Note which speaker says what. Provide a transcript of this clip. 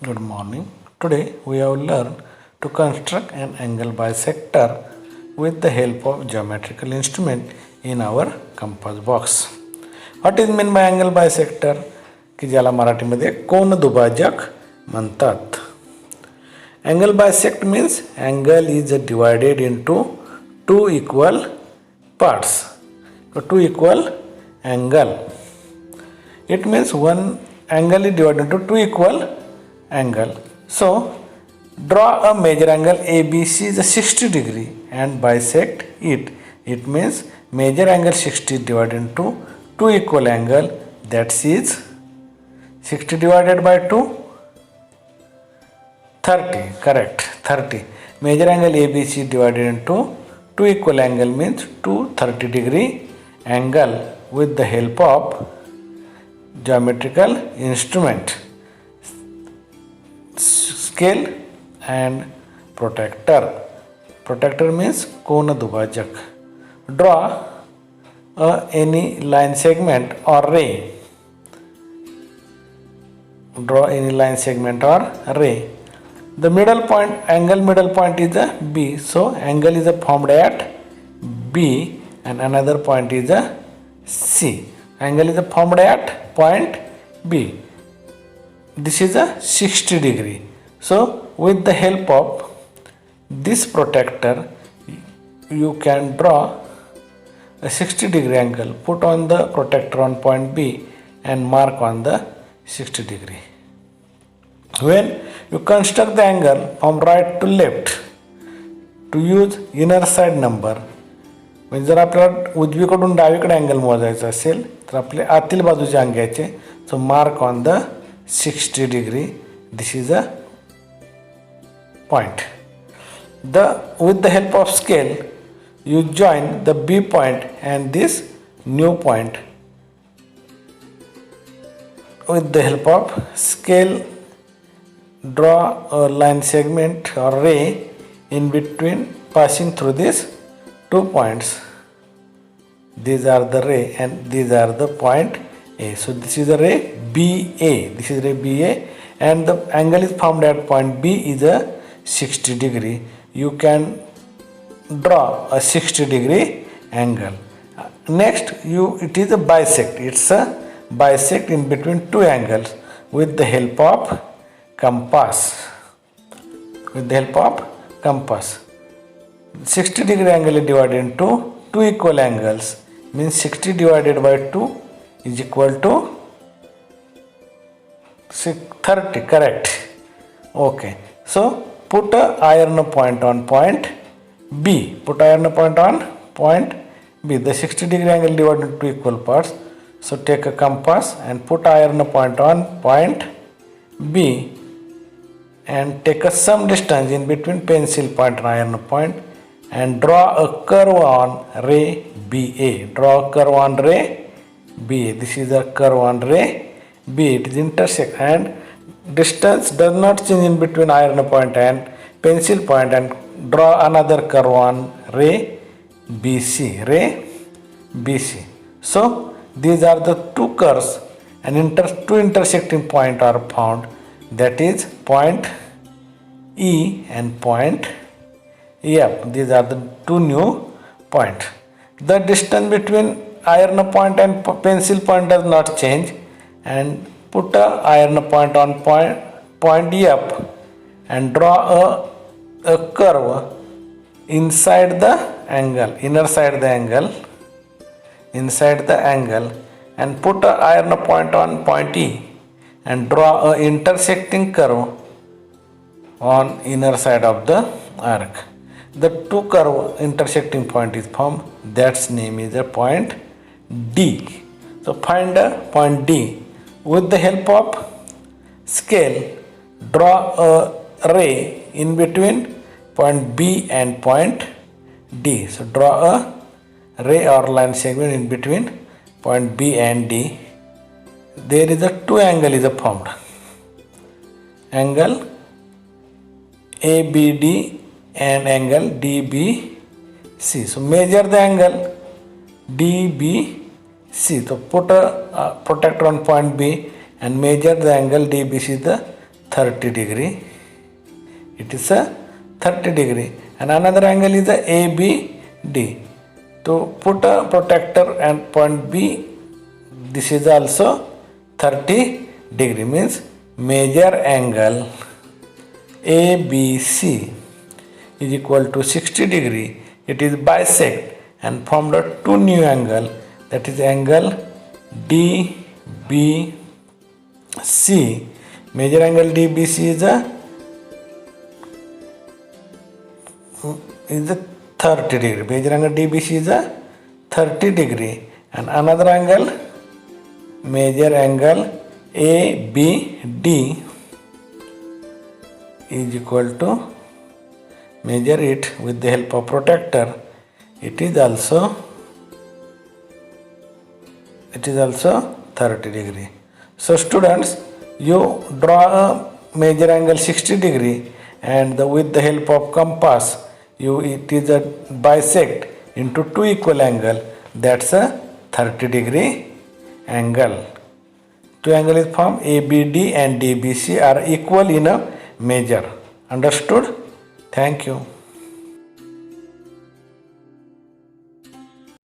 Speaker 1: Good morning. Today we have learned to construct an angle bisector with the help of geometrical instrument in our compass box. What is meant by angle bisector? की ज्याला मराठीमध्ये कोन दुभाजक म्हणतात. Angle bisect means angle is divided into two equal parts. So two equal angle. It means one angle is divided into two equal angle. So draw a major angle ABC is a 60 degree and bisect it. It means major angle 60 divided into two equal angle, that is 60 divided by 2, 30. Correct, 30. Major angle ABC divided into two equal angle means 230-degree angle with the help of geometrical instrument, scale and protractor. Protractor means kona dubajak. Draw any line segment or ray. Draw any line segment or ray. The middle point, angle middle point is a B. So angle is formed at B and another point is a C. Angle is formed at point B. This is a 60 degree. So with the help of this protractor you can draw a 60-degree angle. Put on the protractor on point B and mark on the 60 degree. When you construct the angle from right to left, to use inner side number, म्हणजे जर आपल्याला उजवीकडून डावीकडे angle मोजायचा असेल तर आपले आतील बाजूचे अंक घ्यायचे. So mark on the 60 degree. This is a point. With the help of scale you join the B point and this new point. With the help of scale draw a line segment or ray in between passing through these 2 points. These are the ray and these are the point A. So this is a ray BA. This is ray BA and the angle is formed at point B is a 60 degree. You can draw a 60 degree angle. Next it is a bisect. It's a bisect in between two angles with the help of compass. With the help of compass. 60 degree angle is divided into two equal angles, means 60 divided by 2 is equal to 30. Correct. Okay. So put a iron point on point B. Put iron point on point B. The 60 degree angle divided into two equal parts. So take a compass and put iron point on point B and take a some distance in between pencil point and iron point and draw a curve on ray BA. Draw a curve on ray BA. This is a curve on ray BA. It is intersect and distance does not change in between iron point and pencil point, and draw another curve on ray BC. Ray BC. So these are the two curves and two intersecting points are found, that is point E and point F. These are the two new points. The distance between iron point and pencil point does not change, and put a iron point on point F and draw a curve inside the angle, inner side the angle, inside the angle, and put a iron point on point E and draw a intersecting curve on inner side of the arc. The two curve intersecting point is formed, that's name is a point D. So find a point D. With the help of scale draw a ray in between point B and point D. So draw a ray or line segment in between point B and D. There is a two angle is formed. Angle ABD and angle DBC. So measure the angle DBC. So put a protractor on point B and measure the angle DBC, the 30 degree. It is a 30 degree. And another angle is a ABD. To put a protractor and point B, this is also 30 degree, means major angle ABC is equal to 60 degree. It is bisect and formed a two new angle, that is angle DBC. Major angle DBC is a 30 degree. Major angle DBC is a 30 degree, and another angle, major angle ABD, is equal to, measure it with the help of protractor. It is also 30 degree. So students, you draw a major angle 60 degree, and with the help of compass, it is a bisect into two equal angle. That's a 30 degree angle. Two angle is formed, ABD and DBC are equal in a measure. Understood? Thank you.